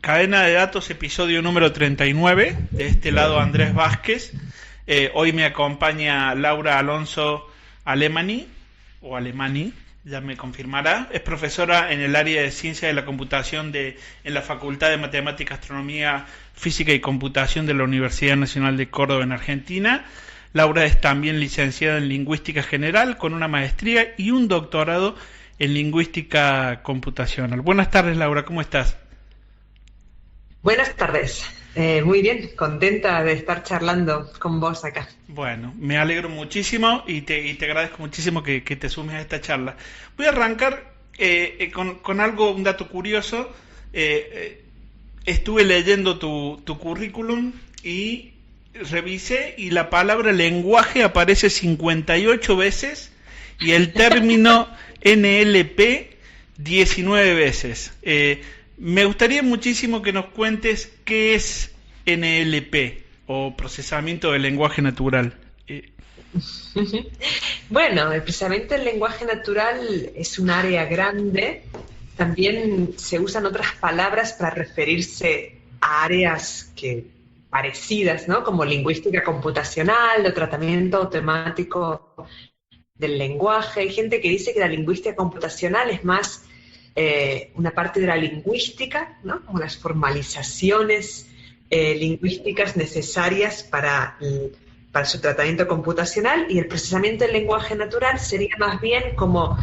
Cadena de datos, episodio número 39. De este lado Andrés Vázquez. Hoy me acompaña Laura Alonso Alemany, o Alemany, ya me confirmará. Es profesora en el área de Ciencia de la Computación en la Facultad de Matemática, Astronomía, Física y Computación de la Universidad Nacional de Córdoba en Argentina. Laura es también licenciada en Lingüística General con una maestría y un doctorado en Lingüística Computacional. Buenas tardes, Laura, ¿cómo estás? Buenas tardes. Muy bien, contenta de estar charlando con vos acá. Bueno, me alegro muchísimo y te agradezco muchísimo que te sumes a esta charla. Voy a arrancar con algo, un dato curioso. Estuve leyendo tu currículum y revisé y la palabra lenguaje aparece 58 veces y el término NLP 19 veces. Me gustaría muchísimo que nos cuentes qué es NLP o procesamiento del lenguaje natural. Bueno, precisamente el lenguaje natural es un área grande. También se usan otras palabras para referirse a áreas parecidas, ¿no? Como lingüística computacional o tratamiento automático del lenguaje. Hay gente que dice que la lingüística computacional es más una parte de la lingüística, ¿no? Como las formalizaciones lingüísticas necesarias para su tratamiento computacional, y el procesamiento del lenguaje natural sería más bien como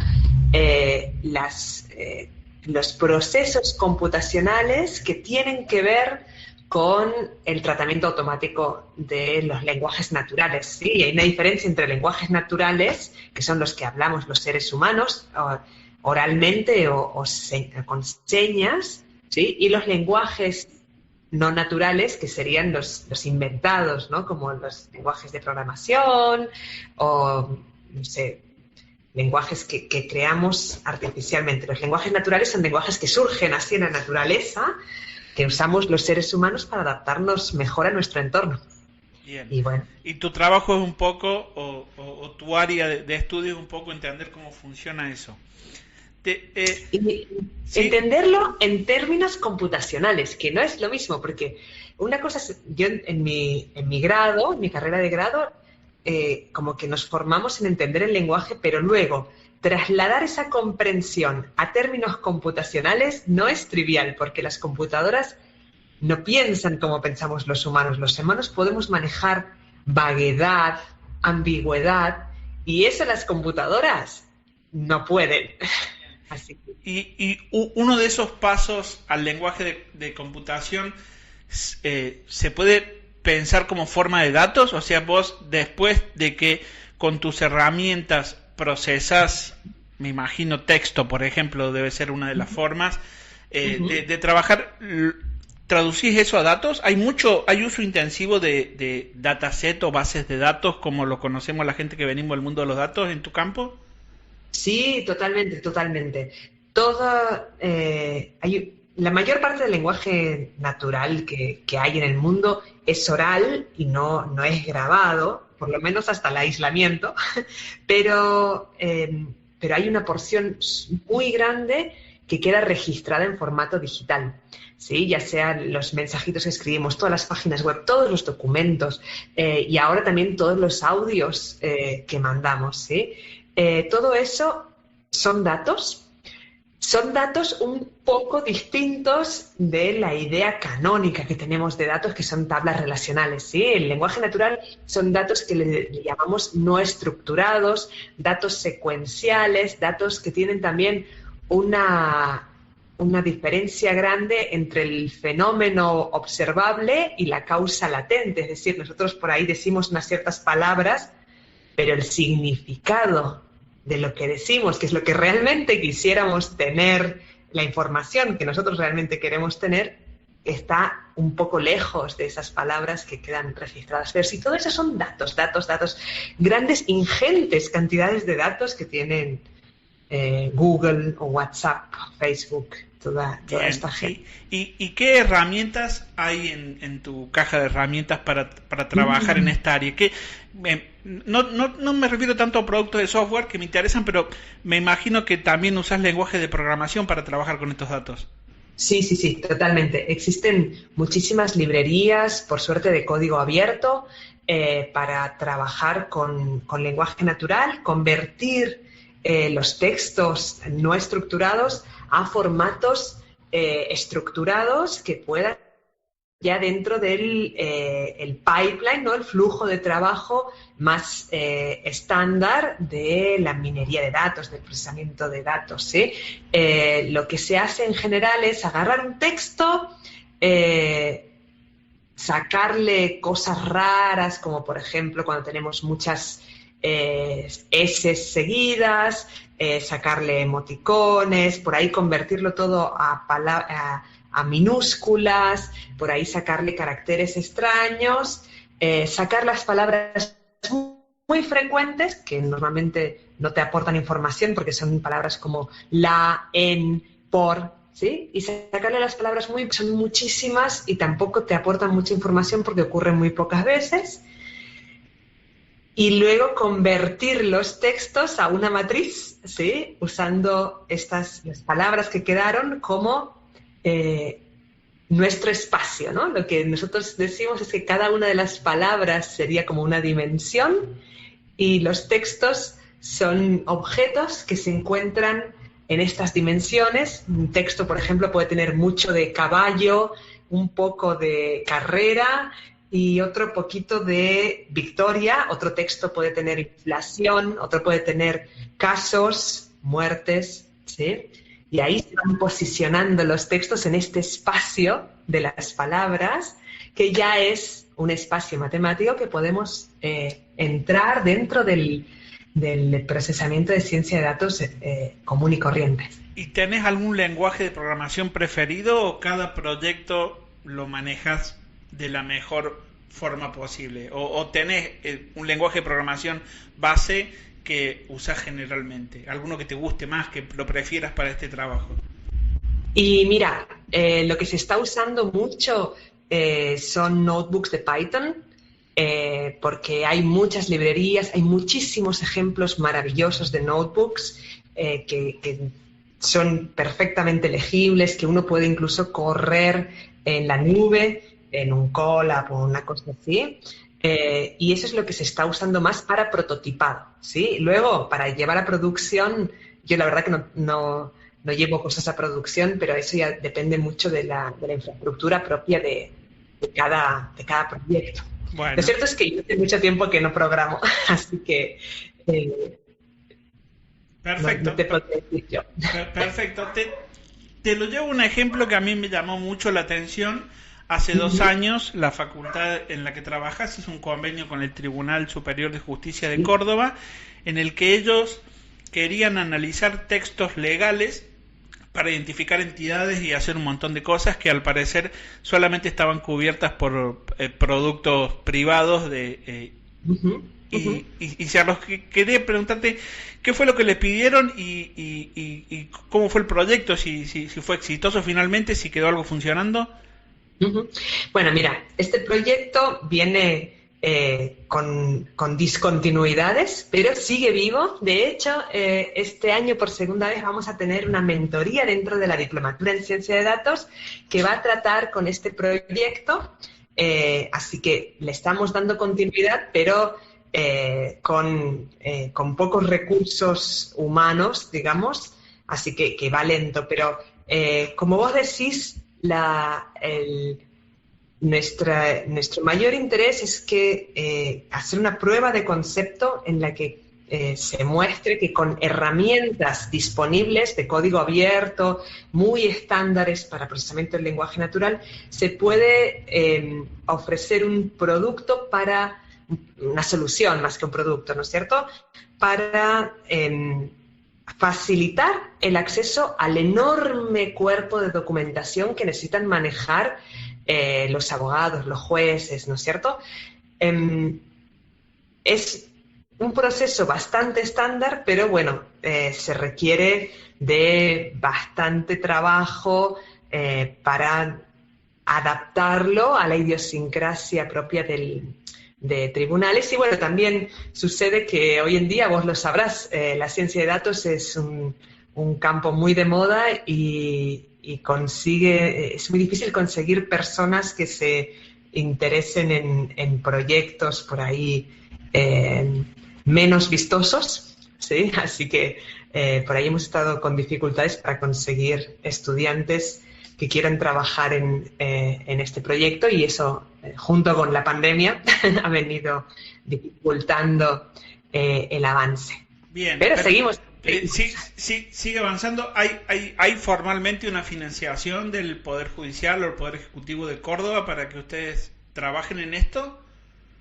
los procesos computacionales que tienen que ver con el tratamiento automático de los lenguajes naturales, ¿sí? Y hay una diferencia entre lenguajes naturales, que son los que hablamos los seres humanos, oralmente o con señas, ¿sí? Y los lenguajes no naturales, que serían los inventados, ¿no? Como los lenguajes de programación o, no sé, lenguajes que creamos artificialmente. Los lenguajes naturales son lenguajes que surgen así en la naturaleza, que usamos los seres humanos para adaptarnos mejor a nuestro entorno. Bien. Y bueno. Y tu trabajo es un poco, o tu área de estudio es un poco entender cómo funciona eso. Sí. Entenderlo en términos computacionales, que no es lo mismo, porque una cosa es, yo en mi grado, en mi carrera de grado, como que nos formamos en entender el lenguaje, pero luego trasladar esa comprensión a términos computacionales no es trivial, porque las computadoras no piensan como pensamos los humanos. Los humanos podemos manejar vaguedad, ambigüedad, y eso las computadoras no pueden. Así que... Y uno de esos pasos al lenguaje de computación se puede pensar como forma de datos, o sea, vos después de que con tus herramientas procesas, me imagino texto, por ejemplo, debe ser una de las formas de trabajar, ¿traducís eso a datos? ¿Hay uso intensivo de dataset o bases de datos como lo conocemos la gente que venimos del mundo de los datos en tu campo? Sí, totalmente, totalmente. La mayor parte del lenguaje natural que hay en el mundo es oral y no es grabado, por lo menos hasta el aislamiento, pero hay una porción muy grande que queda registrada en formato digital, ¿sí? Ya sean los mensajitos que escribimos, todas las páginas web, todos los documentos, y ahora también todos los audios que mandamos, ¿sí? Todo eso son datos un poco distintos de la idea canónica que tenemos de datos, que son tablas relacionales, ¿sí? El lenguaje natural son datos que le llamamos no estructurados, datos secuenciales, datos que tienen también una diferencia grande entre el fenómeno observable y la causa latente. Es decir, nosotros por ahí decimos unas ciertas palabras, pero el significado de lo que decimos, que es lo que realmente quisiéramos tener, la información que nosotros realmente queremos tener, está un poco lejos de esas palabras que quedan registradas. Pero si todo eso son datos, grandes, ingentes cantidades de datos que tienen Google o WhatsApp, Facebook, toda esta gente. ¿Y qué herramientas hay en tu caja de herramientas para trabajar en esta área? No me refiero tanto a productos de software que me interesan, pero me imagino que también usas lenguaje de programación para trabajar con estos datos. Sí, sí, sí, totalmente. Existen muchísimas librerías, por suerte, de código abierto para trabajar con lenguaje natural, convertir los textos no estructurados a formatos estructurados que puedan ya dentro del el pipeline, ¿no? El flujo de trabajo más estándar de la minería de datos, del procesamiento de datos, ¿sí? Lo que se hace en general es agarrar un texto, sacarle cosas raras, como por ejemplo cuando tenemos muchas S seguidas, sacarle emoticones, por ahí convertirlo todo a minúsculas, por ahí sacarle caracteres extraños, sacar las palabras muy frecuentes que normalmente no te aportan información porque son palabras como la, en, por, ¿sí? Y sacarle las palabras son muchísimas y tampoco te aportan mucha información porque ocurren muy pocas veces. Y luego convertir los textos a una matriz, ¿sí? Usando las palabras que quedaron como nuestro espacio, ¿no? Lo que nosotros decimos es que cada una de las palabras sería como una dimensión y los textos son objetos que se encuentran en estas dimensiones. Un texto, por ejemplo, puede tener mucho de caballo, un poco de carrera y otro poquito de victoria. Otro texto puede tener inflación, otro puede tener casos, muertes, ¿sí? Y ahí se van posicionando los textos en este espacio de las palabras, que ya es un espacio matemático que podemos entrar dentro del procesamiento de ciencia de datos común y corriente. ¿Y tenés algún lenguaje de programación preferido o cada proyecto lo manejas de la mejor forma posible? ¿O tenés un lenguaje de programación base que usas generalmente? ¿Alguno que te guste más, que lo prefieras para este trabajo? Y mira, lo que se está usando mucho son notebooks de Python, porque hay muchas librerías, hay muchísimos ejemplos maravillosos de notebooks que son perfectamente legibles, que uno puede incluso correr en la nube, en un Colab o una cosa así. Y eso es lo que se está usando más para prototipado, ¿sí? Luego, para llevar a producción, yo la verdad que no llevo cosas a producción, pero eso ya depende mucho de la infraestructura propia de cada proyecto. Bueno. Lo cierto es que yo hace mucho tiempo que no programo, así que perfecto. no te podría decir yo. Perfecto. Te lo llevo un ejemplo que a mí me llamó mucho la atención. Hace 2 años, la facultad en la que trabajas hizo un convenio con el Tribunal Superior de Justicia de Córdoba, en el que ellos querían analizar textos legales para identificar entidades y hacer un montón de cosas que al parecer solamente estaban cubiertas por productos privados y Carlos, quería preguntarte qué fue lo que les pidieron y cómo fue el proyecto, si fue exitoso finalmente, si quedó algo funcionando. Bueno, mira, este proyecto viene con discontinuidades, pero sigue vivo. De hecho, este año por segunda vez vamos a tener una mentoría dentro de la Diplomatura en Ciencia de Datos que va a tratar con este proyecto. Así que le estamos dando continuidad, pero con pocos recursos humanos, digamos, así que va lento. Pero como vos decís, nuestro mayor interés es que hacer una prueba de concepto en la que se muestre que con herramientas disponibles de código abierto, muy estándares para procesamiento del lenguaje natural, se puede ofrecer un producto para una solución más que un producto, ¿no es cierto? Para facilitar el acceso al enorme cuerpo de documentación que necesitan manejar los abogados, los jueces, ¿no es cierto? Es un proceso bastante estándar, pero bueno, se requiere de bastante trabajo para adaptarlo a la idiosincrasia propia de tribunales. Y bueno, también sucede que hoy en día, vos lo sabrás, la ciencia de datos es un campo muy de moda y y es muy difícil conseguir personas que se interesen en proyectos por ahí menos vistosos, ¿sí? Así que por ahí hemos estado con dificultades para conseguir estudiantes que quieran trabajar en este proyecto, y eso, junto con la pandemia, ha venido dificultando el avance. Bien, pero seguimos. Sigue avanzando. ¿Hay formalmente una financiación del Poder Judicial o el Poder Ejecutivo de Córdoba para que ustedes trabajen en esto?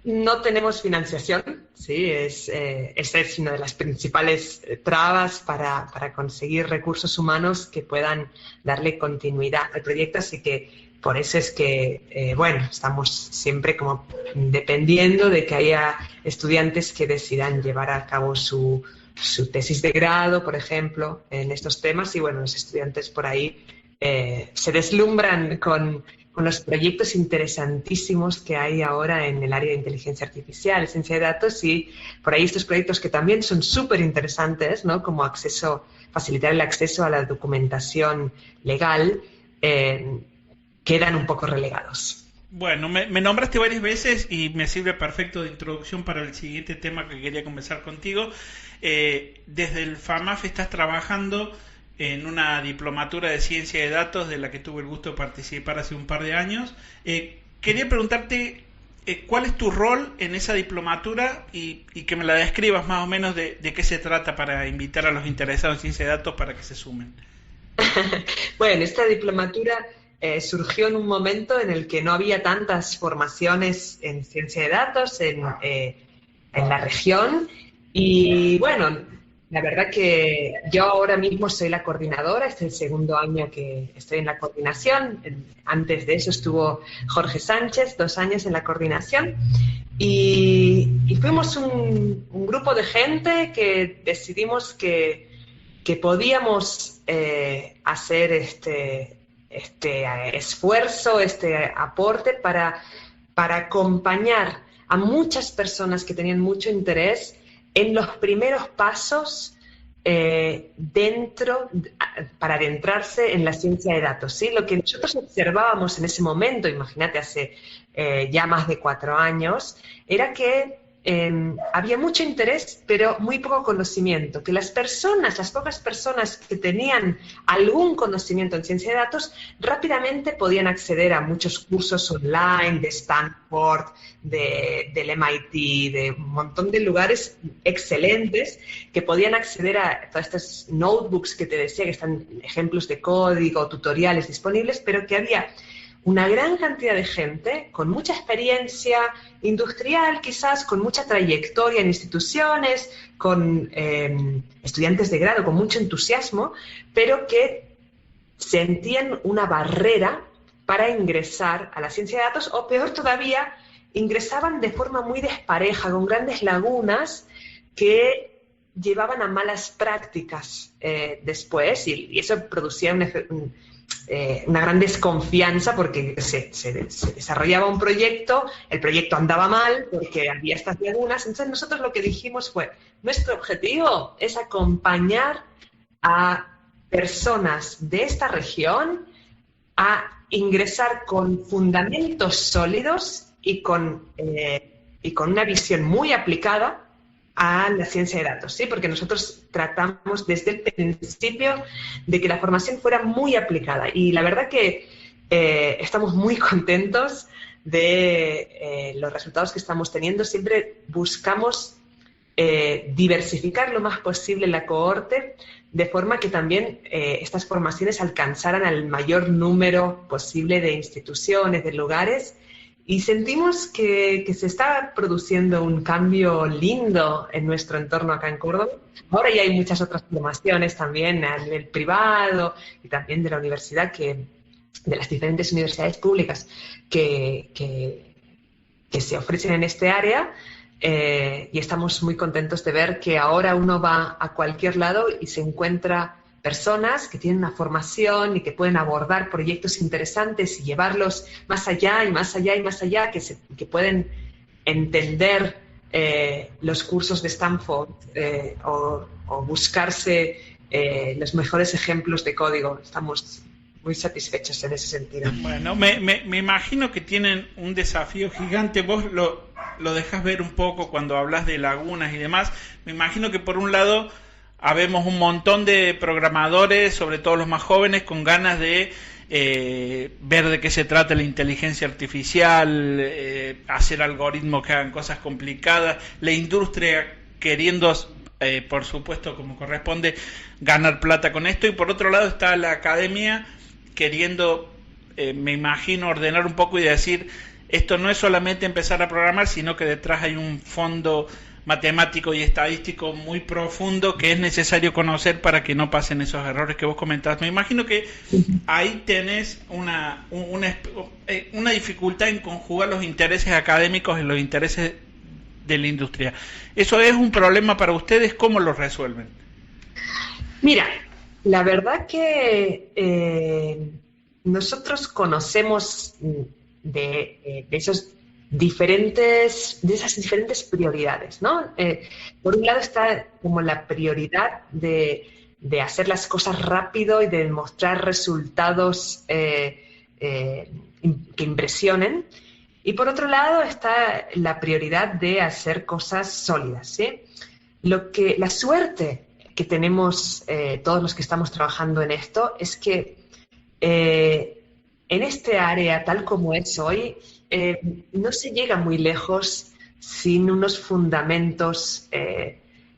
No tenemos financiación, sí, esa es una de las principales trabas para conseguir recursos humanos que puedan darle continuidad al proyecto, así que por eso es que, bueno, estamos siempre como dependiendo de que haya estudiantes que decidan llevar a cabo su tesis de grado, por ejemplo, en estos temas, y bueno, los estudiantes por ahí se deslumbran con los proyectos interesantísimos que hay ahora en el área de inteligencia artificial, ciencia de datos, y por ahí estos proyectos que también son súper interesantes, ¿no? Como facilitar el acceso a la documentación legal, quedan un poco relegados. Bueno, me nombraste varias veces y me sirve perfecto de introducción para el siguiente tema que quería conversar contigo. Desde el FAMAF estás trabajando en una diplomatura de ciencia de datos de la que tuve el gusto de participar hace un par de años. Quería preguntarte cuál es tu rol en esa diplomatura y que me la describas más o menos de qué se trata, para invitar a los interesados en ciencia de datos para que se sumen. Bueno, esta diplomatura surgió en un momento en el que no había tantas formaciones en ciencia de datos en la región, y bueno, la verdad que yo ahora mismo soy la coordinadora, este es el segundo año que estoy en la coordinación. Antes de eso estuvo Jorge Sánchez, 2 años en la coordinación, y fuimos un grupo de gente que decidimos que podíamos hacer este esfuerzo, este aporte para acompañar a muchas personas que tenían mucho interés en los primeros pasos para adentrarse en la ciencia de datos, ¿sí? Lo que nosotros observábamos en ese momento, imagínate, hace ya más de 4 años, era que había mucho interés, pero muy poco conocimiento, que las pocas personas que tenían algún conocimiento en ciencia de datos, rápidamente podían acceder a muchos cursos online de Stanford, del MIT, de un montón de lugares excelentes, que podían acceder a todas estas notebooks que te decía, que están ejemplos de código, tutoriales disponibles, pero que había una gran cantidad de gente con mucha experiencia industrial, quizás con mucha trayectoria en instituciones, con estudiantes de grado con mucho entusiasmo, pero que sentían una barrera para ingresar a la ciencia de datos, o peor todavía, ingresaban de forma muy despareja, con grandes lagunas que llevaban a malas prácticas después, y eso producía una gran desconfianza, porque se desarrollaba un proyecto, el proyecto andaba mal porque había estas lagunas. Entonces nosotros lo que dijimos fue, nuestro objetivo es acompañar a personas de esta región a ingresar con fundamentos sólidos y con una visión muy aplicada a la ciencia de datos, ¿sí? Porque nosotros tratamos desde el principio de que la formación fuera muy aplicada, y la verdad que estamos muy contentos de los resultados que estamos teniendo. Siempre buscamos diversificar lo más posible la cohorte, de forma que también estas formaciones alcanzaran al mayor número posible de instituciones, de lugares. Y sentimos que se está produciendo un cambio lindo en nuestro entorno acá en Córdoba. Ahora ya hay muchas otras formaciones también a nivel privado y también de la universidad, de las diferentes universidades públicas que se ofrecen en este área, y estamos muy contentos de ver que ahora uno va a cualquier lado y se encuentra personas que tienen una formación y que pueden abordar proyectos interesantes y llevarlos más allá y más allá y más allá, que pueden entender los cursos de Stanford o buscarse los mejores ejemplos de código. Estamos muy satisfechos en ese sentido. Bueno, me imagino que tienen un desafío gigante. Vos lo dejás ver un poco cuando hablas de lagunas y demás. Me imagino que por un lado habemos un montón de programadores, sobre todo los más jóvenes, con ganas de ver de qué se trata la inteligencia artificial, hacer algoritmos que hagan cosas complicadas, la industria queriendo, por supuesto, como corresponde, ganar plata con esto, y por otro lado está la academia queriendo, me imagino, ordenar un poco y decir, esto no es solamente empezar a programar, sino que detrás hay un fondo matemático y estadístico muy profundo que es necesario conocer para que no pasen esos errores que vos comentabas. Me imagino que ahí tenés una dificultad en conjugar los intereses académicos y los intereses de la industria. ¿Eso es un problema para ustedes? ¿Cómo lo resuelven? Mira, la verdad que nosotros conocemos de esas diferentes prioridades, ¿no? Por un lado está como la prioridad de hacer las cosas rápido y de mostrar resultados que impresionen. Y por otro lado está la prioridad de hacer cosas sólidas, ¿sí? La suerte que tenemos todos los que estamos trabajando en esto es que en este área, tal como es hoy, no se llega muy lejos sin unos fundamentos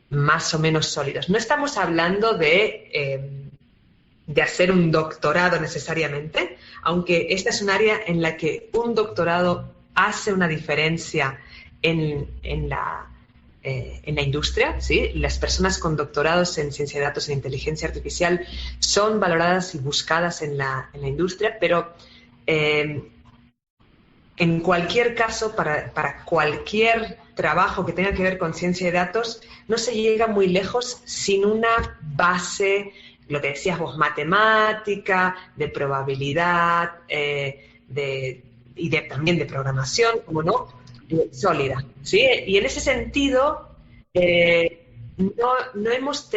más o menos sólidos. No estamos hablando de hacer un doctorado necesariamente, aunque esta es un área en la que un doctorado hace una diferencia en la industria, ¿sí? Las personas con doctorados en ciencia de datos e inteligencia artificial son valoradas y buscadas en la industria, pero en cualquier caso, para cualquier trabajo que tenga que ver con ciencia de datos, no se llega muy lejos sin una base, lo que decías vos, matemática, de probabilidad, también de programación, como no, sólida, ¿sí? Y en ese sentido, no hemos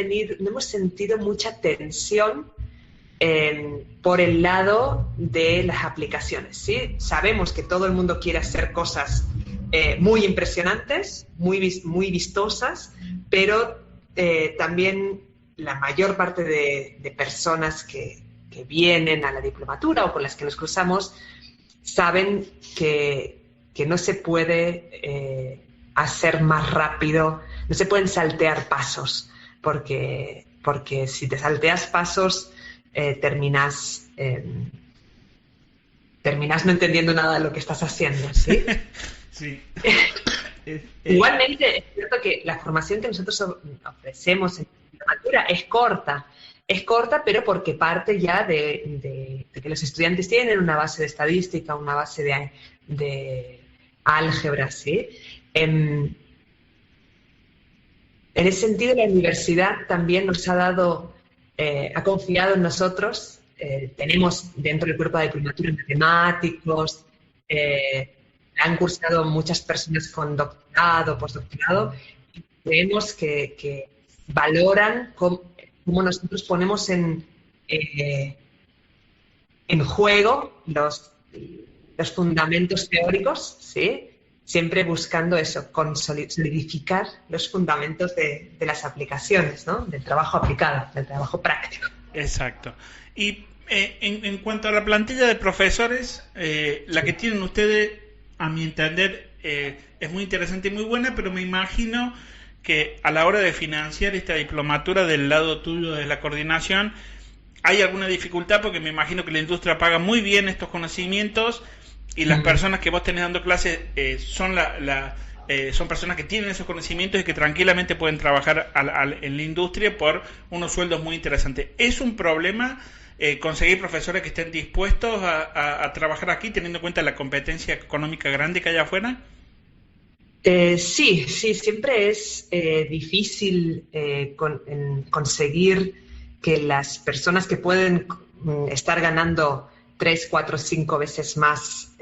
sentido mucha tensión por el lado de las aplicaciones, ¿sí? Sabemos que todo el mundo quiere hacer cosas muy impresionantes, muy vistosas, pero también la mayor parte de personas que vienen a la diplomatura o con las que nos cruzamos saben que no se puede hacer más rápido, no se pueden saltear pasos, porque si te salteas pasos terminas no entendiendo nada de lo que estás haciendo, ¿sí? Sí. Igualmente, es cierto que la formación que nosotros ofrecemos en la diplomatura es corta, pero porque parte ya de que los estudiantes tienen una base de estadística, una base de álgebra, ¿sí? En ese sentido, la universidad también nos ha confiado en nosotros. Tenemos dentro del cuerpo de diplomatura matemáticos, han cursado muchas personas con doctorado, postdoctorado, y creemos que valoran cómo nosotros ponemos en juego los fundamentos teóricos, ¿sí? Siempre buscando eso, solidificar los fundamentos de las aplicaciones, ¿no? Del trabajo aplicado, del trabajo práctico. Exacto. Y en cuanto a la plantilla de profesores, la que tienen ustedes, a mi entender, es muy interesante y muy buena, pero me imagino que a la hora de financiar esta diplomatura del lado tuyo de la coordinación, hay alguna dificultad, porque me imagino que la industria paga muy bien estos conocimientos y las personas que vos tenés dando clases son son personas que tienen esos conocimientos y que tranquilamente pueden trabajar en la industria por unos sueldos muy interesantes. ¿Es un problema conseguir profesores que estén dispuestos a trabajar aquí, teniendo en cuenta la competencia económica grande que hay afuera? Sí, siempre es difícil conseguir que las personas que pueden estar ganando 3, 4, 5 veces más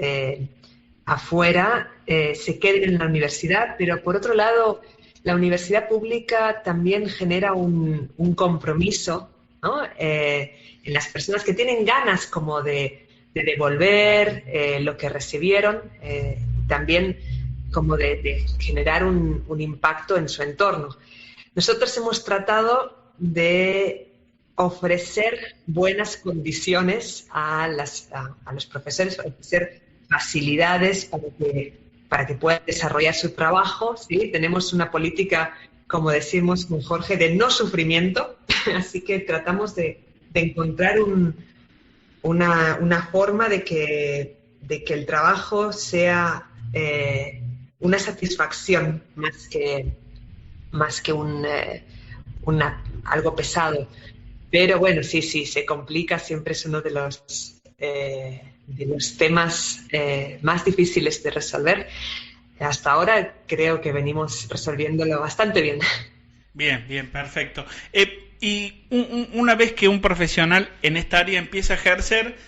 afuera se queden en la universidad, pero por otro lado, la universidad pública también genera un compromiso ¿no? En las personas que tienen ganas como de devolver lo que recibieron, también como de generar un impacto en su entorno. Nosotros hemos tratado de ofrecer buenas condiciones a los profesores, ofrecer facilidades para que puedan desarrollar su trabajo, ¿sí? Tenemos una política, como decimos con Jorge, de no sufrimiento, así que tratamos de encontrar una forma de que el trabajo sea una satisfacción más que algo pesado. Pero bueno, sí, se complica, siempre es uno de los temas más difíciles de resolver. Hasta ahora creo que venimos resolviéndolo bastante bien. Bien, perfecto. Y una vez que un profesional en esta área empieza a ejercer,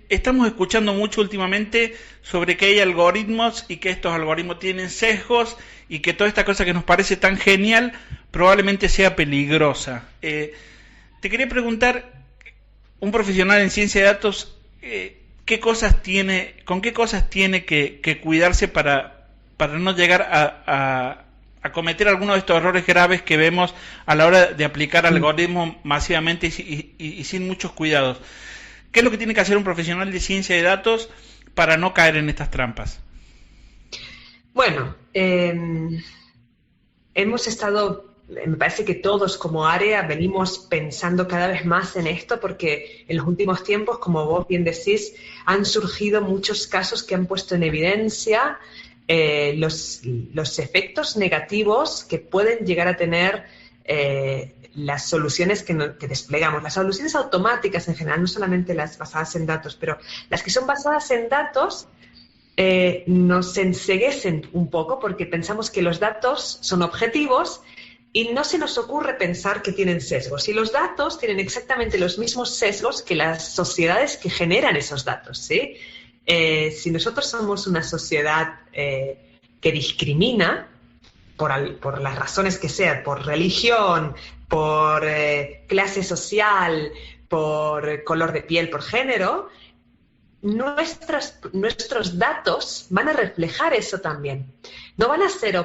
estamos escuchando mucho últimamente sobre que hay algoritmos y que estos algoritmos tienen sesgos y que toda esta cosa que nos parece tan genial probablemente sea peligrosa. Te quería preguntar, un profesional en ciencia de datos, con qué cosas tiene que cuidarse para no llegar a cometer alguno de estos errores graves que vemos a la hora de aplicar algoritmos masivamente y sin muchos cuidados. ¿Qué es lo que tiene que hacer un profesional de ciencia de datos para no caer en estas trampas? Bueno, hemos estado, me parece que todos como área venimos pensando cada vez más en esto porque en los últimos tiempos, como vos bien decís, han surgido muchos casos que han puesto en evidencia los efectos negativos que pueden llegar a tener las soluciones que desplegamos. Las soluciones automáticas en general, no solamente las basadas en datos, pero las que son basadas en datos nos enceguecen un poco porque pensamos que los datos son objetivos y no se nos ocurre pensar que tienen sesgos. Y los datos tienen exactamente los mismos sesgos que las sociedades que generan esos datos, ¿sí? Si nosotros somos una sociedad que discrimina por las razones que sean, por religión, por clase social, por color de piel, por género, nuestros datos van a reflejar eso también. No van a ser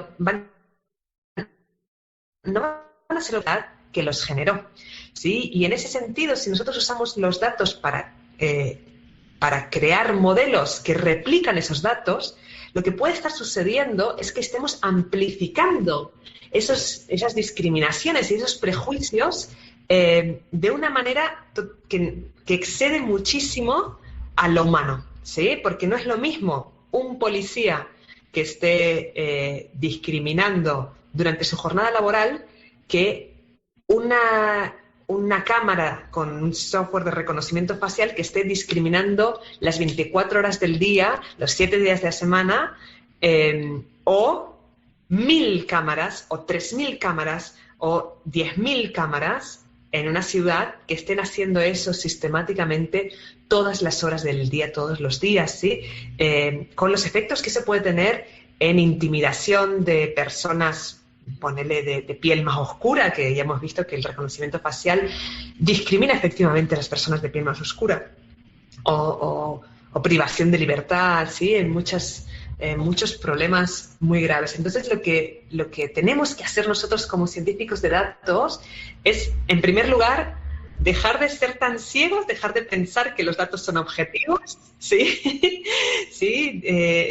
que los generó, ¿sí? Y en ese sentido, si nosotros usamos los datos para crear modelos que replican esos datos, lo que puede estar sucediendo es que estemos amplificando esas discriminaciones y esos prejuicios de una manera que excede muchísimo a lo humano, ¿sí? Porque no es lo mismo un policía que esté discriminando durante su jornada laboral que una cámara con un software de reconocimiento facial que esté discriminando las 24 horas del día, los 7 días de la semana, o 1.000 cámaras, o 3.000 cámaras, o 10.000 cámaras en una ciudad que estén haciendo eso sistemáticamente todas las horas del día, todos los días, ¿sí? Con los efectos que se puede tener en intimidación de personas, ponele de piel más oscura, que ya hemos visto que el reconocimiento facial discrimina efectivamente a las personas de piel más oscura, o privación de libertad, ¿sí? En muchos problemas muy graves. Entonces, lo que tenemos que hacer nosotros como científicos de datos es, en primer lugar, dejar de ser tan ciegos, dejar de pensar que los datos son objetivos, ¿sí? ¿Sí?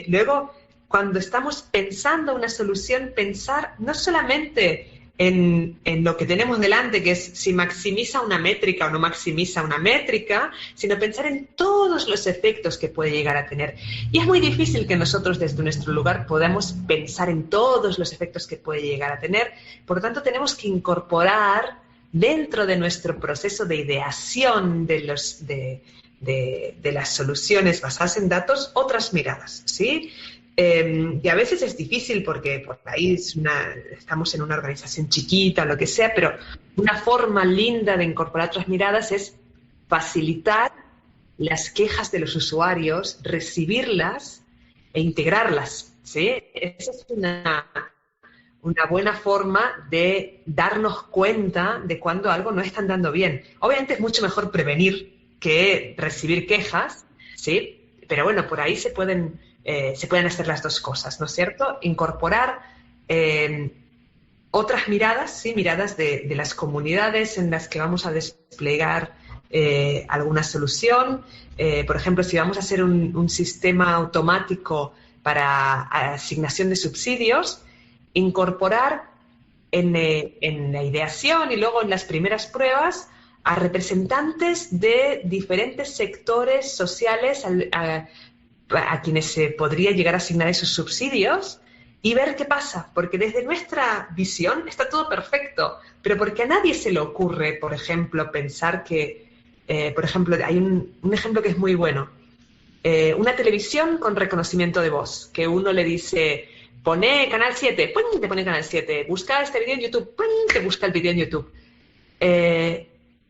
Luego, cuando estamos pensando una solución, pensar no solamente en lo que tenemos delante, que es si maximiza una métrica o no maximiza una métrica, sino pensar en todos los efectos que puede llegar a tener. Y es muy difícil que nosotros desde nuestro lugar podamos pensar en todos los efectos que puede llegar a tener. Por lo tanto, tenemos que incorporar dentro de nuestro proceso de ideación de las soluciones basadas en datos otras miradas, ¿sí? Y a veces es difícil porque por ahí estamos en una organización chiquita o lo que sea, pero una forma linda de incorporar otras miradas es facilitar las quejas de los usuarios, recibirlas e integrarlas, ¿sí? Esa es una buena forma de darnos cuenta de cuando algo no está andando bien. Obviamente es mucho mejor prevenir que recibir quejas, ¿sí? Pero bueno, por ahí se pueden hacer las dos cosas, ¿no es cierto? Incorporar otras miradas, ¿sí? Miradas de las comunidades en las que vamos a desplegar alguna solución. Por ejemplo, si vamos a hacer un sistema automático para asignación de subsidios, incorporar en la ideación y luego en las primeras pruebas a representantes de diferentes sectores sociales a quienes se podría llegar a asignar esos subsidios y ver qué pasa, porque desde nuestra visión está todo perfecto, pero porque a nadie se le ocurre, por ejemplo, pensar que, por ejemplo, hay un ejemplo que es muy bueno, una televisión con reconocimiento de voz, que uno le dice, pone Canal 7, ¡pum!, te pone Canal 7, busca este vídeo en YouTube, ¡pum!, te busca el vídeo en YouTube.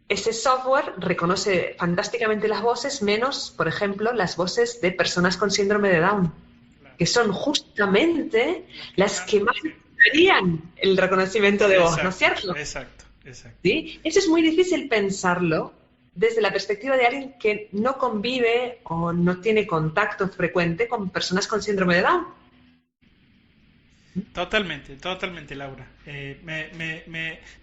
Ese software reconoce fantásticamente las voces, menos, por ejemplo, las voces de personas con síndrome de Down, que son justamente las que más necesitarían el reconocimiento de voz, ¿no es cierto? Exacto. ¿Sí? Eso es muy difícil pensarlo desde la perspectiva de alguien que no convive o no tiene contacto frecuente con personas con síndrome de Down. Totalmente, Laura. Te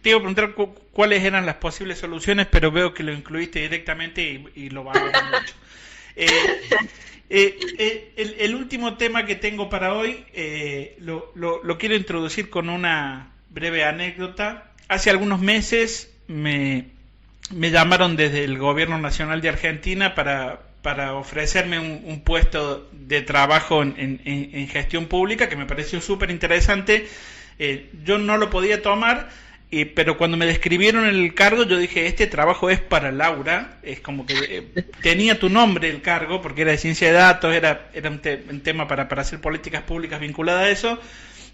iba a preguntar cuáles eran las posibles soluciones, pero veo que lo incluiste directamente y lo valoro mucho. El último tema que tengo para hoy lo quiero introducir con una breve anécdota. Hace algunos meses me llamaron desde el Gobierno Nacional de Argentina para ofrecerme un puesto de trabajo en gestión pública que me pareció súper interesante. Yo no lo podía tomar, pero cuando me describieron el cargo yo dije, este trabajo es para Laura. Es como que tenía tu nombre el cargo, porque era de ciencia de datos, era un tema para hacer políticas públicas vinculadas a eso.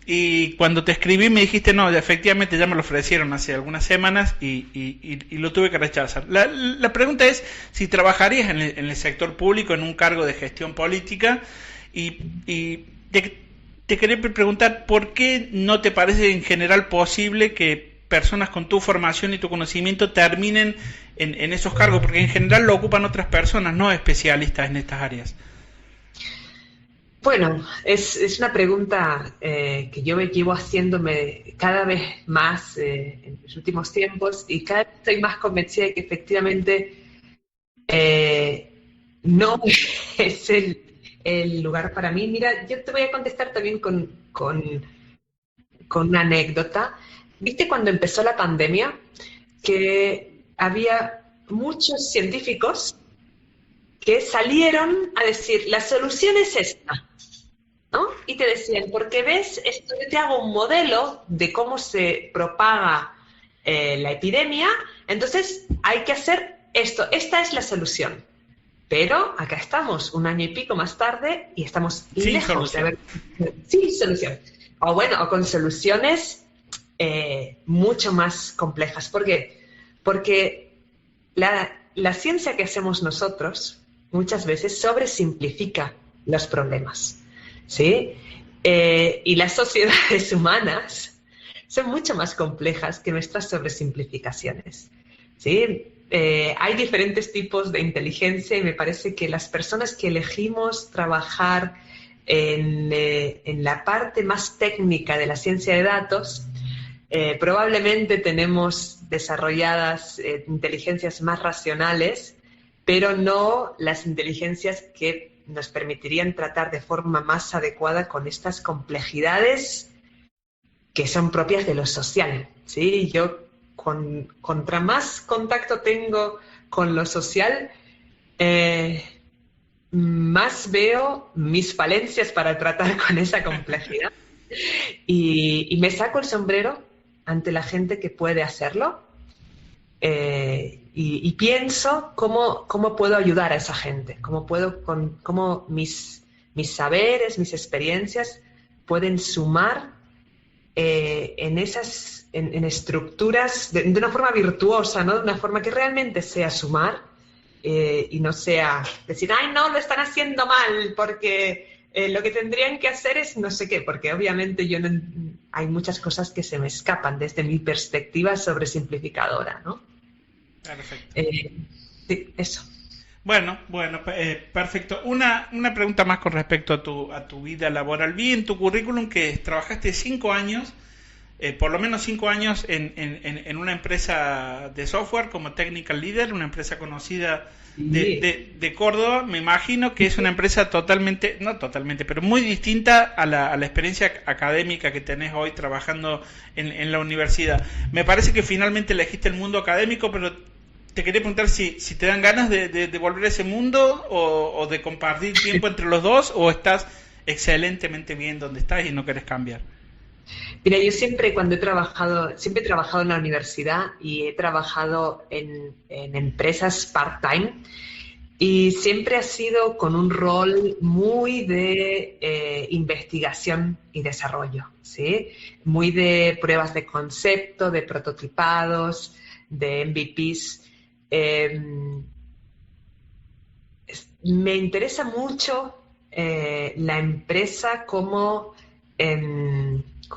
Y cuando te escribí me dijiste, no, efectivamente ya me lo ofrecieron hace algunas semanas y lo tuve que rechazar. La pregunta es si trabajarías en el sector público en un cargo de gestión política y te quería preguntar por qué no te parece en general posible que personas con tu formación y tu conocimiento terminen en esos cargos, porque en general lo ocupan otras personas, no especialistas en estas áreas. Bueno, es una pregunta que yo me llevo haciéndome cada vez más en los últimos tiempos y cada vez estoy más convencida de que efectivamente no es el lugar para mí. Mira, yo te voy a contestar también con una anécdota. ¿Viste cuando empezó la pandemia que había muchos científicos que salieron a decir, la solución es esta, ¿no? Y te decían, porque ves, esto, yo te hago un modelo de cómo se propaga la epidemia, entonces hay que hacer esto, esta es la solución. Pero acá estamos, un año y pico más tarde, y estamos lejos de haber... Sin solución. O bueno, o con soluciones mucho más complejas. ¿Por qué? Porque la ciencia que hacemos nosotros muchas veces sobresimplifica los problemas, ¿sí? Y las sociedades humanas son mucho más complejas que nuestras sobresimplificaciones, ¿sí? Hay diferentes tipos de inteligencia y me parece que las personas que elegimos trabajar en la parte más técnica de la ciencia de datos, probablemente tenemos desarrolladas inteligencias más racionales, pero no las inteligencias que nos permitirían tratar de forma más adecuada con estas complejidades que son propias de lo social, ¿sí? Yo, contra más contacto tengo con lo social, más veo mis falencias para tratar con esa complejidad. Y me saco el sombrero ante la gente que puede hacerlo. Y pienso cómo puedo ayudar a esa gente, cómo mis saberes, mis experiencias pueden sumar en estructuras de una forma virtuosa, ¿no? De una forma que realmente sea sumar y no sea decir, ay, no, lo están haciendo mal porque lo que tendrían que hacer es no sé qué, porque obviamente yo hay muchas cosas que se me escapan desde mi perspectiva sobresimplificadora, ¿no? Perfecto. Sí, eso. Bueno, perfecto. Una pregunta más con respecto a tu vida laboral. Vi en tu currículum que trabajaste 5 años, por lo menos 5 años en una empresa de software como Technical Leader, una empresa conocida Sí. de Córdoba. Me imagino que es una empresa totalmente, no totalmente, pero muy distinta a la experiencia académica que tenés hoy trabajando en la universidad. Me parece que finalmente elegiste el mundo académico, pero te quería preguntar si te dan ganas de volver a ese mundo o de compartir tiempo entre los dos, o estás excelentemente bien donde estás y no querés cambiar. Mira, yo siempre cuando siempre he trabajado en la universidad y he trabajado en empresas part-time y siempre ha sido con un rol muy de investigación y desarrollo, ¿sí? Muy de pruebas de concepto, de prototipados, de MVPs. Me interesa mucho la empresa como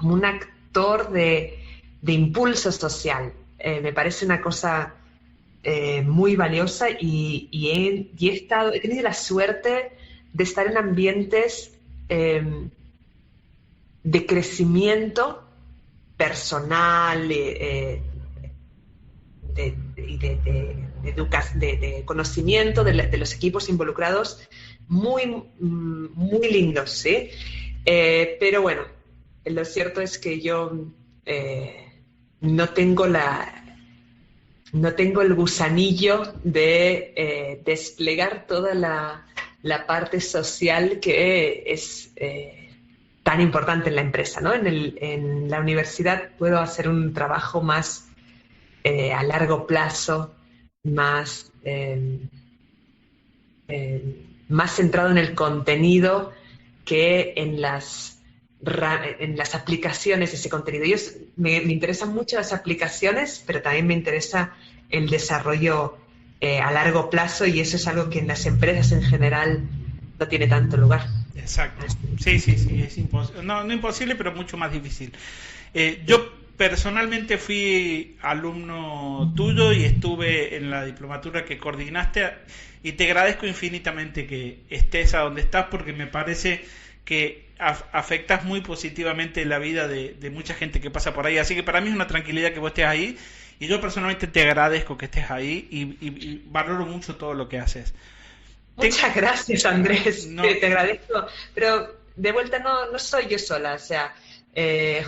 un actor de impulso social. Me parece una cosa muy valiosa he tenido la suerte de estar en ambientes de crecimiento personal, de conocimiento de los equipos involucrados muy lindos, ¿sí? Pero bueno, lo cierto es que yo no tengo no tengo el gusanillo de desplegar toda la parte social que es tan importante en la empresa, ¿no? En la universidad puedo hacer un trabajo más a largo plazo, más, más centrado en el contenido que en las aplicaciones de ese contenido. Me interesan mucho las aplicaciones, pero también me interesa el desarrollo a largo plazo y eso es algo que en las empresas en general no tiene tanto lugar. Exacto. Sí, sí, sí, es imposible. No, no imposible, pero mucho más difícil. Yo personalmente fui alumno tuyo y estuve en la diplomatura que coordinaste, y te agradezco infinitamente que estés a donde estás, porque me parece que afectas muy positivamente la vida de mucha gente que pasa por ahí. Así que para mí es una tranquilidad que vos estés ahí, y yo personalmente te agradezco que estés ahí y valoro mucho todo lo que haces. Te- Muchas gracias, Andrés, no, te agradezco. Pero de vuelta no soy yo sola, o sea,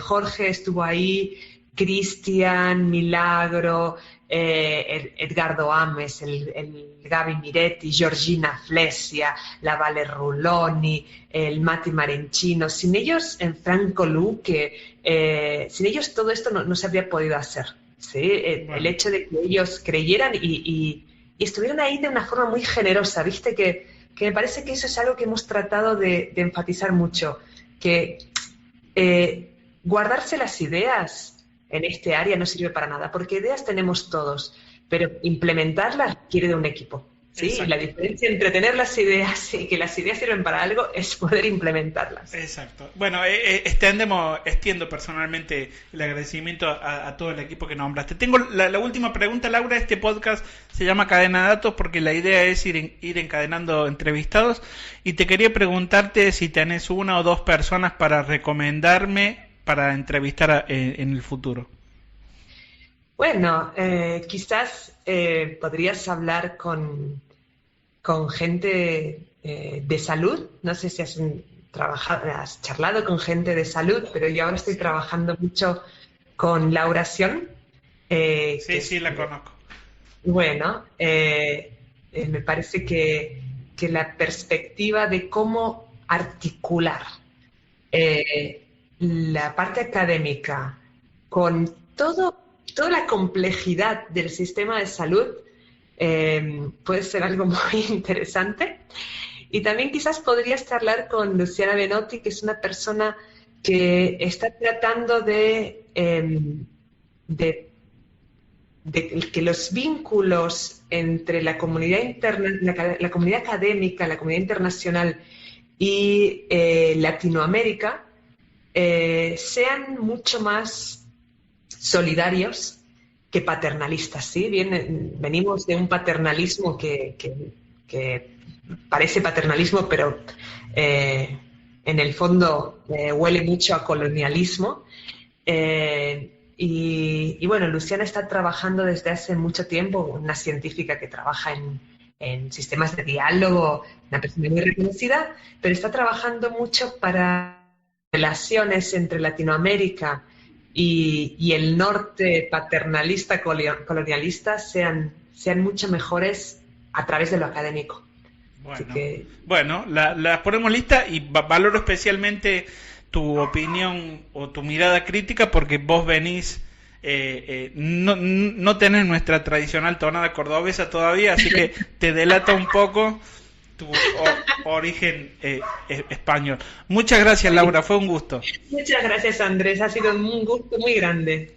Jorge estuvo ahí, Cristian, Milagro, Edgardo Ames, el Gaby Miretti, Georgina Flesia, la Vale Ruloni, el Mati Marencino. Sin ellos, en Franco Luque, sin ellos todo esto no se habría podido hacer. ¿Sí? El bueno, hecho de que ellos creyeran y estuvieron ahí de una forma muy generosa, ¿viste? Que me parece que eso es algo que hemos tratado de enfatizar mucho, que guardarse las ideas en este área no sirve para nada, porque ideas tenemos todos, pero implementarlas requiere de un equipo, ¿sí? Y la exacto. diferencia entre tener las ideas y que las ideas sirven para algo es poder implementarlas. Exacto. Bueno, extiendo personalmente el agradecimiento a todo el equipo que nombraste. Tengo la última pregunta, Laura. Este podcast se llama Cadena de Datos porque la idea es ir encadenando entrevistados, y te quería preguntarte si tenés una o dos personas para recomendarme para entrevistar en el futuro. Bueno, quizás podrías hablar con gente de salud. No sé si has charlado con gente de salud, pero yo ahora estoy Sí, trabajando mucho con Laura Sion, que sí, sí, es, la conozco. bueno, me parece que la perspectiva de cómo articular la parte académica con toda la complejidad del sistema de salud puede ser algo muy interesante. Y también quizás podrías charlar con Luciana Benotti, que es una persona que está tratando de, de que los vínculos entre la comunidad interna, la comunidad académica, la comunidad internacional y Latinoamérica sean mucho más solidarios que paternalistas, ¿sí? Venimos de un paternalismo que parece paternalismo, pero en el fondo huele mucho a colonialismo. Y bueno, Luciana está trabajando desde hace mucho tiempo, una científica que trabaja en sistemas de diálogo, una persona muy reconocida, pero está trabajando mucho para relaciones entre Latinoamérica y el norte paternalista, colonialista, sean mucho mejores a través de lo académico. Así Bueno, que, bueno, la ponemos lista y valoro especialmente tu opinión o tu mirada crítica porque vos venís, no tenés nuestra tradicional tonada cordobesa todavía, así que te delata un poco tu origen español. Muchas gracias, Laura, fue un gusto. muchas gracias, Andrés. Ha sido un gusto muy grande.